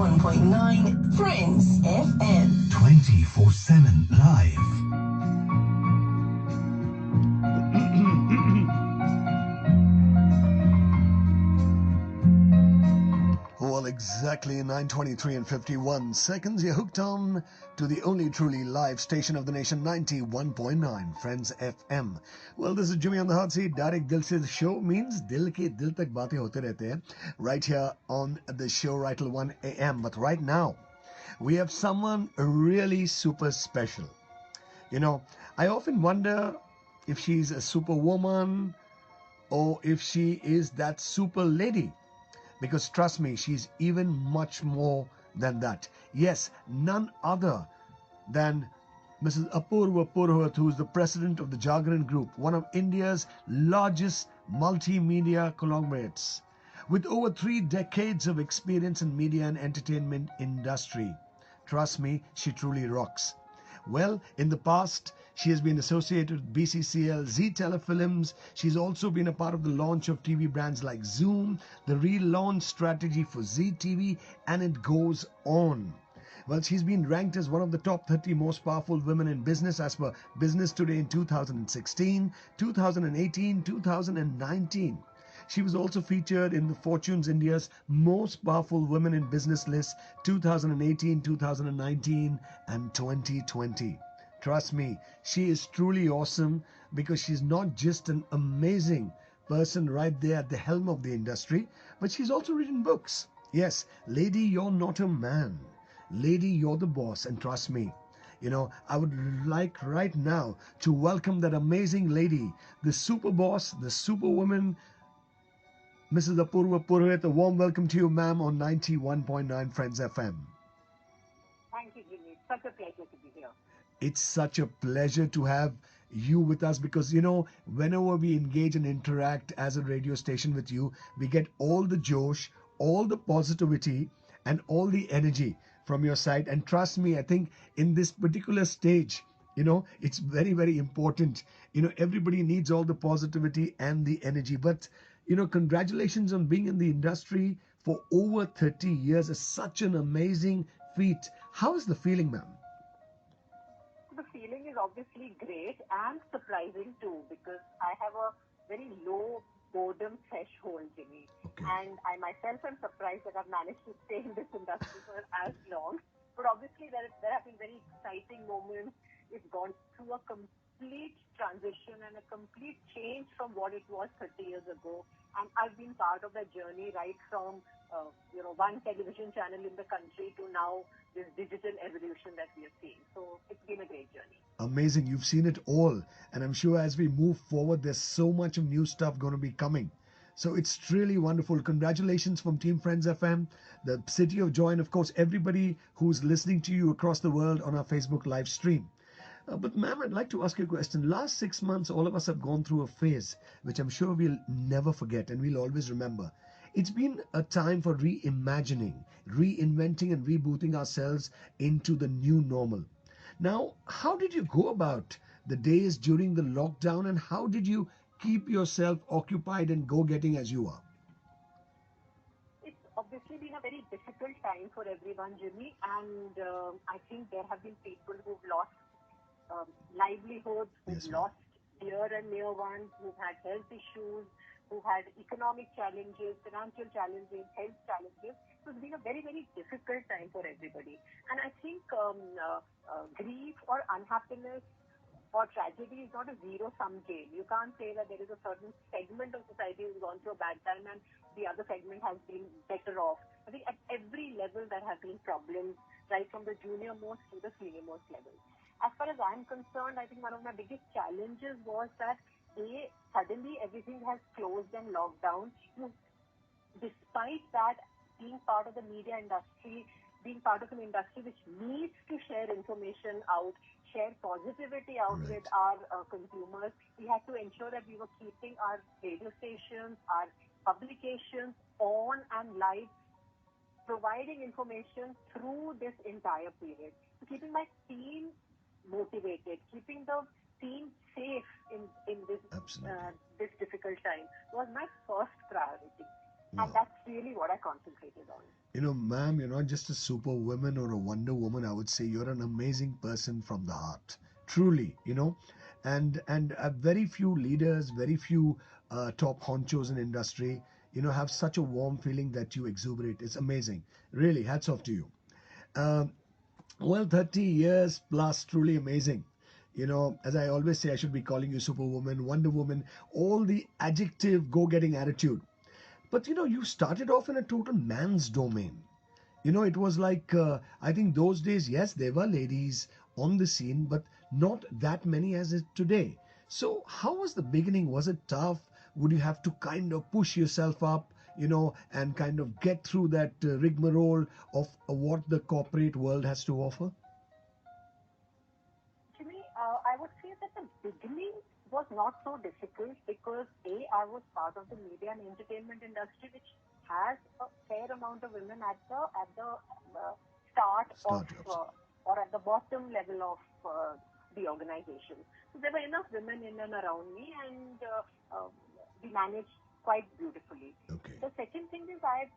91.9 Friends FM. 24/7 live. Well, exactly 9:23 and 51 seconds. You're hooked on to the only truly live station of the nation, 91.9 Friends FM. Well, this is Jimmy on the hot seat. Direct Dilse show means dil ke dil tak baatein hote rehte hain right here on the show right till 1 a.m. But right now, we have someone really super special. You know, I often wonder if she's a superwoman or if she is that super lady. Because trust me, she's even much more than that. Yes, none other than Mrs. Apurva Purohit, who is the president of the Jagran Group, one of India's largest multimedia conglomerates. With over 3 decades of experience in media and entertainment industry. Trust me, she truly rocks. Well, in the past, she has been associated with BCCL, Z Telefilms. She's also been a part of the launch of TV brands like Zoom, the relaunch strategy for Z TV, and it goes on. Well, she's been ranked as one of the top 30 most powerful women in business as per Business Today in 2016, 2018, 2019. She was also featured in the Fortune's India's Most Powerful Women in Business list 2018, 2019 and 2020. Trust me, she is truly awesome because she's not just an amazing person right there at the helm of the industry, but she's also written books. Yes, lady, you're not a man. Lady, you're the boss, and trust me, I would like right now to welcome that amazing lady, the super boss, the superwoman, Mrs. Apurva Purohit. A warm welcome to you, ma'am, on 91.9 Friends FM. Thank you, Jimmy. It's such a pleasure to be here. It's such a pleasure to have you with us because, whenever we engage and interact as a radio station with you, we get all the josh, all the positivity, and all the energy from your side. And trust me, I think in this particular stage, it's very, very important. Everybody needs all the positivity and the energy. But, congratulations on being in the industry for over 30 years. Is such an amazing feat. How is the feeling, ma'am? The feeling is obviously great and surprising too because I have a very low boredom threshold, Jimmy. Okay. And I myself am surprised that I've managed to stay in this industry for as long. But obviously there have been very exciting moments. It's gone through a complete transition and a complete change from what it was 30 years ago. And I've been part of that journey right from, one television channel in the country to now this digital evolution that we are seeing. So it's been a great journey. Amazing. You've seen it all. And I'm sure as we move forward, there's so much of new stuff going to be coming. So it's really wonderful. Congratulations from Team Friends FM, the City of Joy, and of course, everybody who's listening to you across the world on our Facebook live stream. But ma'am, I'd like to ask you a question. Last 6 months, all of us have gone through a phase, which I'm sure we'll never forget and we'll always remember. It's been a time for reimagining, reinventing and rebooting ourselves into the new normal. Now, how did you go about the days during the lockdown and how did you keep yourself occupied and go-getting as you are? It's obviously been a very difficult time for everyone, Jimmy, and I think there have been people who've lost livelihoods, who've lost dear and near ones, who've had health issues, who've had economic challenges, financial challenges, health challenges. So it's been a very, very difficult time for everybody. And I think grief or unhappiness or tragedy is not a zero-sum game. You can't say that there is a certain segment of society who's gone through a bad time and the other segment has been better off. I think at every level there have been problems, right from the junior most to the senior most level. As far as I'm concerned, I think one of my biggest challenges was that suddenly everything has closed and locked down. Despite that, being part of the media industry, being part of an industry which needs to share information out, share positivity out with our consumers, we had to ensure that we were keeping our radio stations, our publications on and live, providing information through this entire period. So keeping my team motivated, keeping the team safe in this difficult time was my first priority. And Wow. that's really what I concentrated on. Ma'am, you're not just a superwoman or a Wonder Woman. I would say you're an amazing person from the heart. Truly, and very few leaders, very few top honchos in industry, have such a warm feeling that you exuberate. It's amazing. Really, hats off to you. Um, well, 30 years plus, truly amazing. As I always say, I should be calling you Superwoman, Wonder Woman, all the adjective go-getting attitude. But you started off in a total man's domain. It was like, I think those days, yes, there were ladies on the scene, but not that many as it today. So, how was the beginning? Was it tough? Would you have to kind of push yourself up, and kind of get through that rigmarole of what the corporate world has to offer? Jimmy, I would say that the beginning was not so difficult because I was part of the media and entertainment industry, which has a fair amount of women at the start of Startups. or at the bottom level of the organization. So there were enough women in and around me, and we managed quite beautifully. Okay. The second thing is I've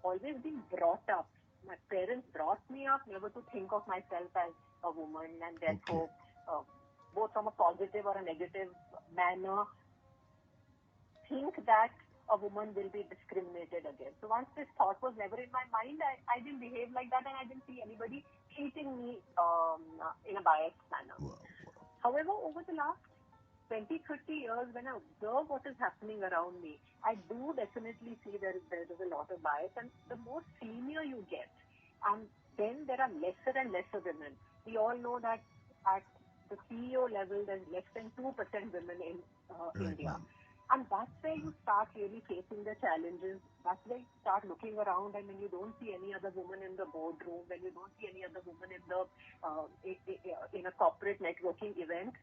always been brought up. My parents brought me up never to think of myself as a woman, and Okay. therefore, both from a positive or a negative manner, think that a woman will be discriminated against. So once this thought was never in my mind, I didn't behave like that, and I didn't see anybody treating me in a biased manner. Wow. Wow. However, over the last 20, 30 years, when I observe what is happening around me, I do definitely see there is a lot of bias. And the more senior you get, then there are lesser and lesser women. We all know that at the CEO level, there's less than 2% women in Right, India. ma'am. And that's where you start really facing the challenges. That's where you start looking around, and when you don't see any other woman in the boardroom, when you don't see any other woman in a corporate networking event,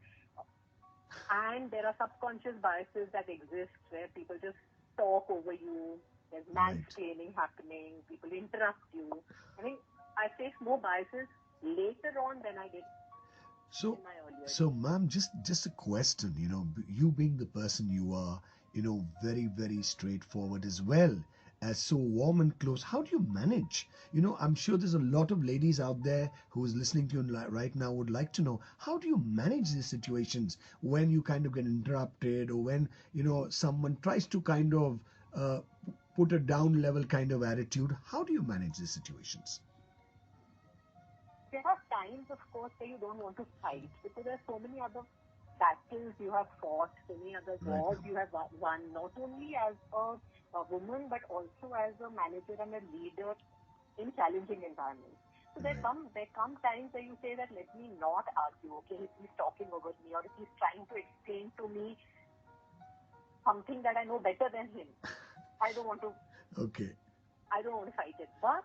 and there are subconscious biases that exist where people just talk over you. There's Right. mansplaining happening. People interrupt you. I think I face more biases later on than I did So, in my earlier so, days. ma'am, just a question. You being the person you are, very very straightforward as well as so warm and close. How do you manage? I'm sure there's a lot of ladies out there who is listening to you right now would like to know how do you manage these situations when you kind of get interrupted or when someone tries to kind of uh, put a down level kind of attitude. How do you manage these situations? There are times, of course, where you don't want to fight because there are so many other battles you have fought, so many other Right, wars ma'am. you have won, not only as a woman but also as a manager and a leader in challenging environments. So Right. there come times where you say that let me not argue, okay, if he's talking over me or if he's trying to explain to me something that I know better than him. I don't want to Okay. I don't want to fight it. But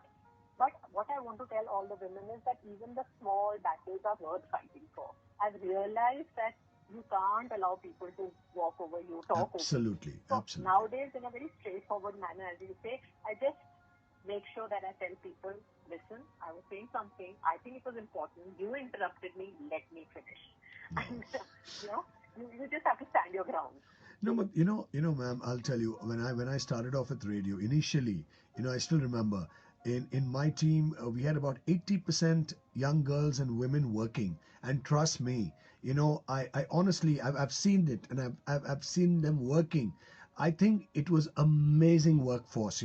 what I want to tell all the women is that even the small battles are worth fighting for. I've realized that you can't allow people to walk over you, talk over you. Absolutely. So Absolutely. nowadays, in a very straightforward manner, as you say, I just make sure that I tell people, listen, I was saying something, I think it was important, you interrupted me, let me finish. Wow. And, you know, you just have to stand your ground. No, but ma'am, I'll tell you, when I started off with radio initially, I still remember in my team we had about 80% young girls and women working, and trust me, I honestly I've seen it, and I've seen them working. I think it was amazing workforce,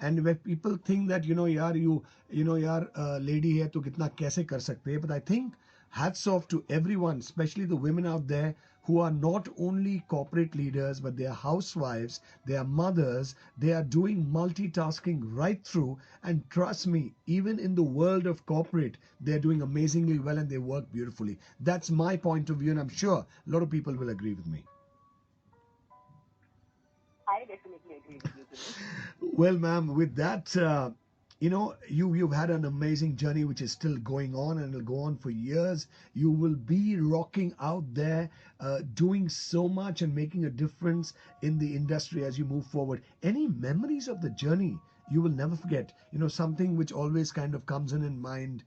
and when people think that yaar yaar lady hai to kitna kaise kar sakte hai, but I think hats off to everyone, especially the women out there who are not only corporate leaders, but they are housewives, they are mothers, they are doing multitasking right through. And trust me, even in the world of corporate, they're doing amazingly well and they work beautifully. That's my point of view, and I'm sure a lot of people will agree with me. I definitely agree with you, Jimmy. Well, ma'am, with that, you've had an amazing journey which is still going on and will go on for years. You will be rocking out there, doing so much and making a difference in the industry as you move forward. Any memories of the journey you will never forget? Something which always kind of comes in mind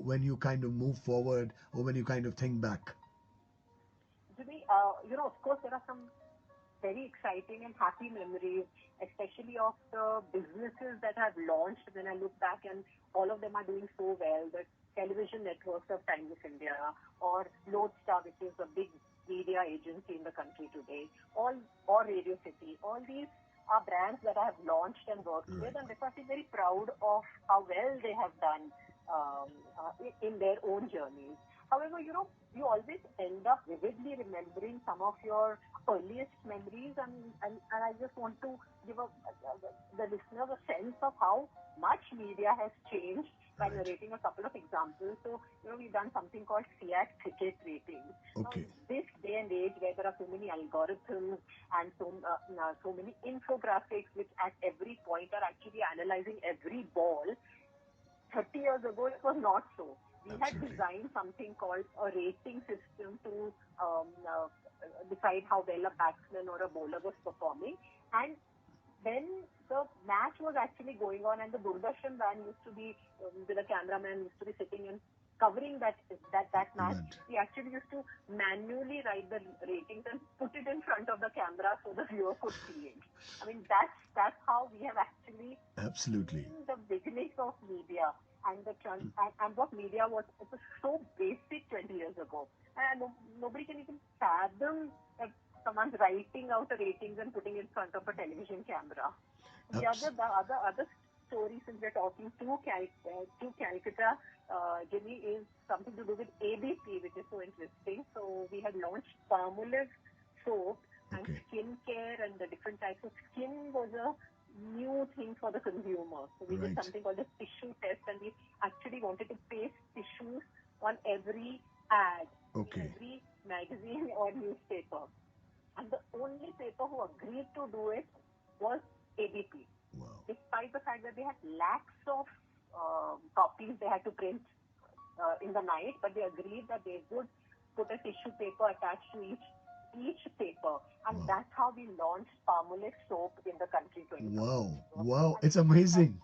when you kind of move forward or when you kind of think back. Jimmy, of course, there are some very exciting and happy memories, especially of the businesses that have launched. When I look back, and all of them are doing so well. The television networks of Times of India, or Lodestar, which is a big media agency in the country today, or Radio City. All these are brands that I have launched and worked with, and therefore I feel very proud of how well they have done in their own journeys. However, you always end up vividly remembering some of your earliest memories, and I just want to give the listeners a sense of how much media has changed by narrating a couple of examples. So, we've done something called SEAT ticket ratings. Okay. Now, this day and age where there are so many algorithms and so many infographics which at every point are actually analyzing every ball, 30 years ago it was not so. We had designed something called a rating system to decide how well a batsman or a bowler was performing. And when the match was actually going on and the Doordarshan van used to be, with a cameraman used to be sitting and covering that match, we actually used to manually write the ratings and put it in front of the camera so the viewer could see it. I mean, that's how we have actually Absolutely. seen the beginnings of media and and what media was. It was so basic 20 years ago, and nobody can even fathom that someone's writing out the ratings and putting it in front of a television camera. The other story, since we're talking to Calcutta, Jimmy, is something to do with ABP, which is so interesting. So we had launched Palmolive soap and skincare, and the different types of skin was a new thing for the consumer. So we did something called the tissue test, and we actually wanted to paste tissues on every ad, in every magazine or newspaper. And the only paper who agreed to do it was ABP. Wow. Despite the fact that they had lakhs of copies they had to print in the night, but they agreed that they would put a tissue paper attached to each paper, and that's how we launched Palmolive soap in the country. Wow, it's amazing.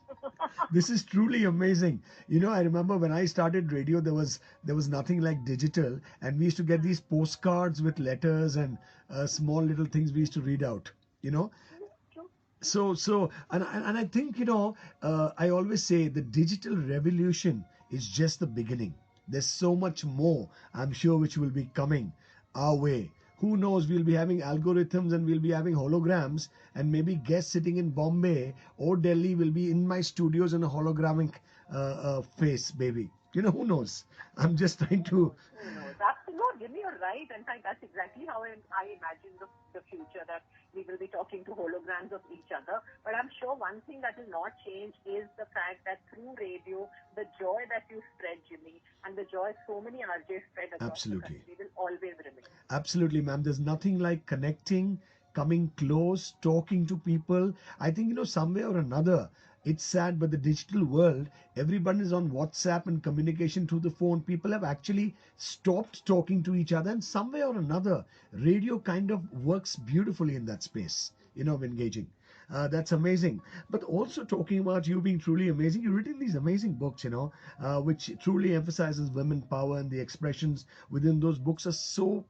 This is truly amazing. I remember when I started radio, there was nothing like digital, and we used to get these postcards with letters and small little things we used to read out. So and I think I always say the digital revolution is just the beginning. There's so much more, I'm sure, which will be coming our way. Who knows, we'll be having algorithms and we'll be having holograms, and maybe guests sitting in Bombay or Delhi will be in my studios in a hologramic face, baby. Who knows? I'm just trying to... Who knows? Absolutely, Jimmy, you're right. In fact, that's exactly how I imagine the future, that we will be talking to holograms of each other. But I'm sure one thing that will not change is the fact that through radio, the joy that you spread, Jimmy, and the joy so many RJs spread across the country will always remain. Absolutely, ma'am. There's nothing like connecting, coming close, talking to people. I think, some way or another, it's sad, but the digital world, everyone is on WhatsApp and communication through the phone. People have actually stopped talking to each other, and some way or another, radio kind of works beautifully in that space, of engaging. That's amazing. But also, talking about you being truly amazing, you've written these amazing books, which truly emphasizes women power, and the expressions within those books are so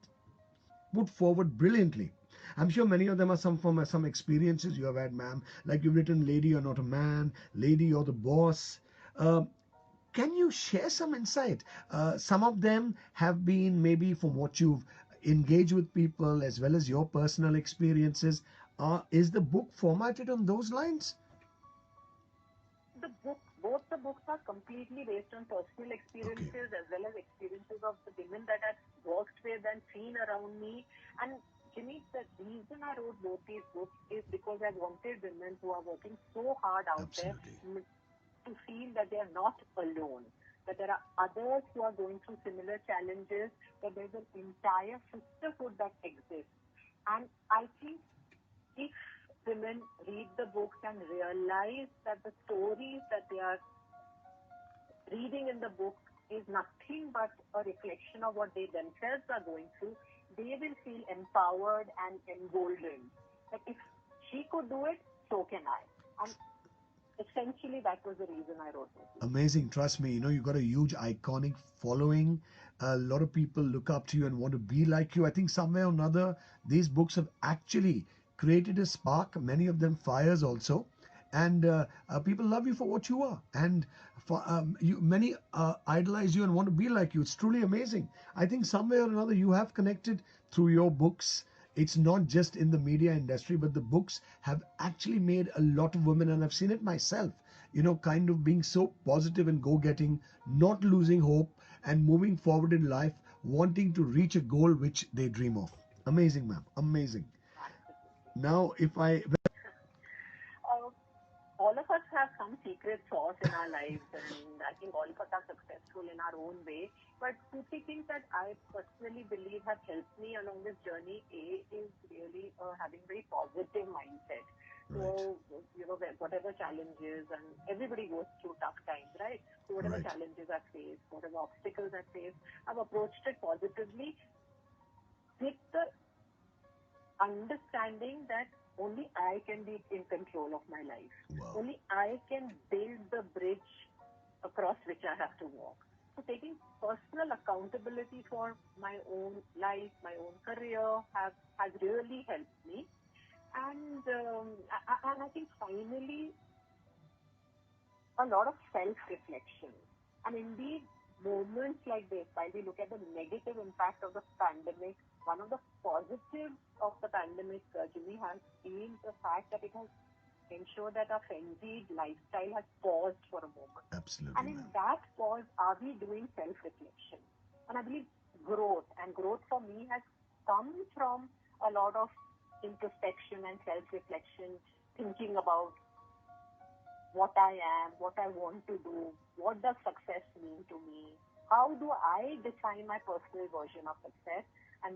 put forward brilliantly. I'm sure many of them are from some experiences you have had, ma'am. Like you've written Lady You're Not a Man, Lady You're the Boss. Can you share some insight? Some of them have been maybe from what you've engaged with people as well as your personal experiences. Is the book formatted on those lines? Both the books are completely based on personal experiences as well as experiences of the women that I've worked with and seen around me. And Jimmy, the reason I wrote both these books is because I wanted women who are working so hard out there to feel that they are not alone, that there are others who are going through similar challenges, that there's an entire sisterhood that exists. And I think if women read the books and realize that the stories that they are reading in the book is nothing but a reflection of what they themselves are going through, they will feel empowered and emboldened. That if she could do it, so can I. And essentially, that was the reason I wrote it. Amazing. Trust me, you've got a huge iconic following. A lot of people look up to you and want to be like you. I think somewhere or another, these books have actually created a spark, many of them fires also. And people love you for what you are. And for many idolize you and want to be like you. It's truly amazing. I think some way or another you have connected through your books. It's not just in the media industry, but the books have actually made a lot of women, and I've seen it myself, kind of being so positive and go getting, not losing hope, and moving forward in life, wanting to reach a goal which they dream of. Amazing, ma'am. Amazing. Now, if I. Uh, all of us have some secret sauce in our lives, and I think all of us are successful in our own way. But two, three things that I personally believe have helped me along this journey. A is really having very positive mindset. Right, So, whatever challenges, and everybody goes through tough times, right? So, whatever right. challenges I face, whatever obstacles I face, I've approached it positively with the understanding that only I can be in control of my life. Wow. Only I can build the bridge across which I have to walk. So taking personal accountability for my own life, my own career has really helped me. And I think finally a lot of self-reflection. And indeed, moments like this, while we look at the negative impact of the pandemic, one of the positives of the pandemic, Jimmy, has been the fact that it has ensured that our frenzied lifestyle has paused for a moment. And Absolutely, in ma'am. that pause, are we doing self-reflection? And I believe growth for me has come from a lot of introspection and self-reflection, thinking about what I am, what I want to do, what does success mean to me, how do I define my personal version of success, and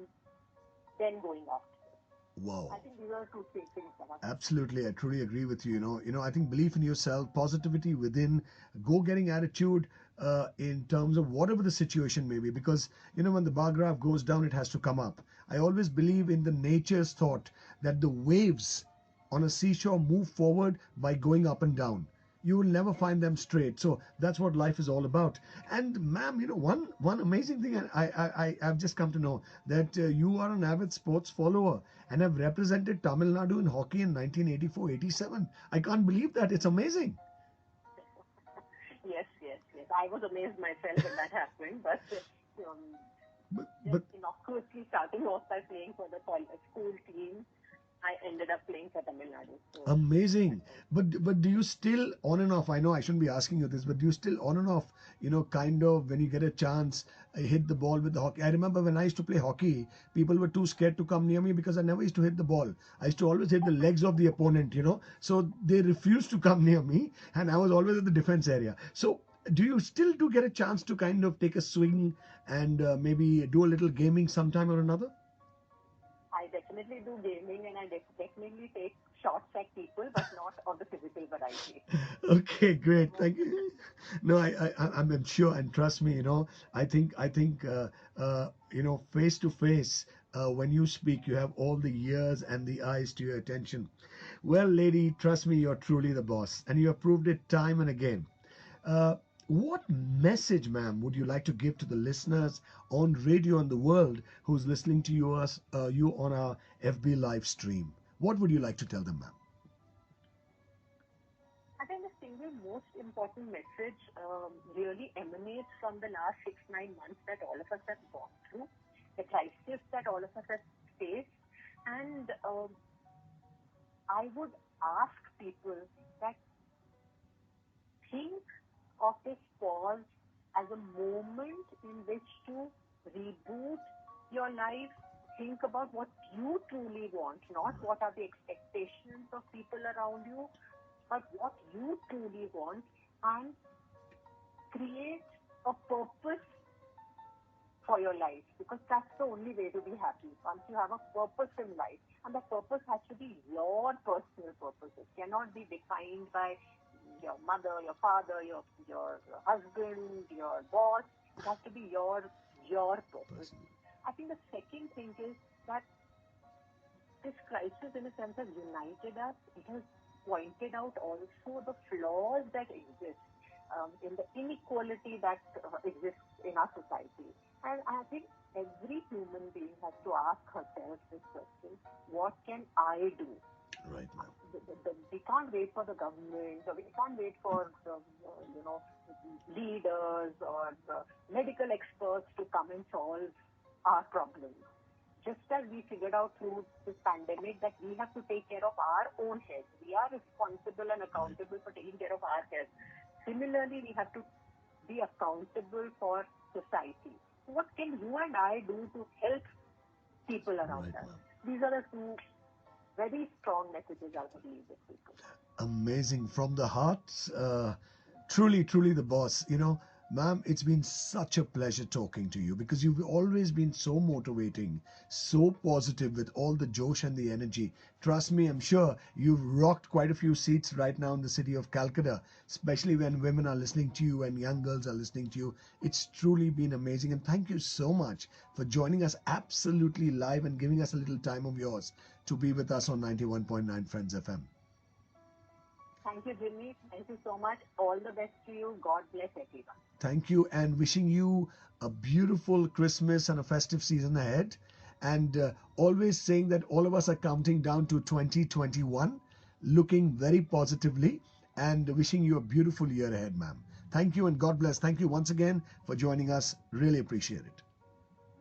then going after it. I Wow. think these are two, three things that have helped me. Absolutely, I truly agree with you. I think belief in yourself, positivity within, go-getting attitude in terms of whatever the situation may be. Because when the bar graph goes down, it has to come up. I always believe in the nature's thought that the waves on a seashore move forward by going up and down. You will never find them straight. So that's what life is all about. And ma'am, one amazing thing I've just come to know that you are an avid sports follower and have represented Tamil Nadu in hockey in 1984-87. I can't believe that. It's amazing. Yes, yes, yes. I was amazed myself when that happened, but just But innocuously starting off by playing for the school team, I ended up playing for Tamil Nadu. So that amazing. was But do you still on and off? I know I shouldn't be asking you this, but do you still on and off? Kind of when you get a chance, hit the ball with the hockey. I remember when I used to play hockey, people were too scared to come near me because I never used to hit the ball. I used to always hit the legs of the opponent. So they refused to come near me, and I was always at the defense area. So do you still do get a chance to kind of take a swing and maybe do a little gaming sometime or another? I definitely do gaming, and I definitely take shots at people, but not of the physical variety. Okay, great. Thank you. No, I'm sure, and trust me, I think, face to face, when you speak, you have all the ears and the eyes to your attention. Well, lady, trust me, you're truly the boss, and you have proved it time and again. Uh, what message, ma'am, would you like to give to the listeners on radio and the world who's listening to you on our FB live stream? What would you like to tell them, ma'am? I think the single most important message really emanates from the last 6, 9 months that all of us have gone through, the crisis that all of us have faced, and I would ask people that think of this pause as a moment in which to reboot your life. Think about what you truly want, not what are the expectations of people around you, but what you truly want, and create a purpose for your life, because that's the only way to be happy. Once you have a purpose in life, and the purpose has to be your personal purpose. It cannot be defined by your mother, your father, your husband, your boss. It has to be your purpose. Personally. I think the second thing is that this crisis, in a sense, has united us. It has pointed out also the flaws that exist. in the inequality that exists in our society. And I think every human being has to ask herself this question: what can I do? Right, ma'am. We can't wait for the government, or we can't wait for the, leaders or the medical experts to come and solve our problems. Just as we figured out through this pandemic that we have to take care of our own health, we are responsible and accountable for taking care of our health. Similarly, we have to be accountable for society. What can you and I do to help people around Right, us? ma'am. These are the two very strong messages I would leave with people. Amazing from the heart. Truly, truly the boss. Ma'am, it's been such a pleasure talking to you because you've always been so motivating, so positive with all the josh and the energy. Trust me, I'm sure you've rocked quite a few seats right now in the city of Calcutta, especially when women are listening to you and young girls are listening to you. It's truly been amazing. And thank you so much for joining us absolutely live and giving us a little time of yours to be with us on 91.9 Friends FM. Thank you, Jimmy. Thank you so much. All the best to you. God bless everyone. Thank you, and wishing you a beautiful Christmas and a festive season ahead. And always saying that all of us are counting down to 2021, looking very positively, and wishing you a beautiful year ahead, ma'am. Thank you and God bless. Thank you once again for joining us. Really appreciate it.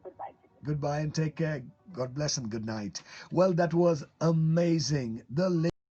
Goodbye, Jimmy. Goodbye and take care. God bless and good night. Well, that was amazing. The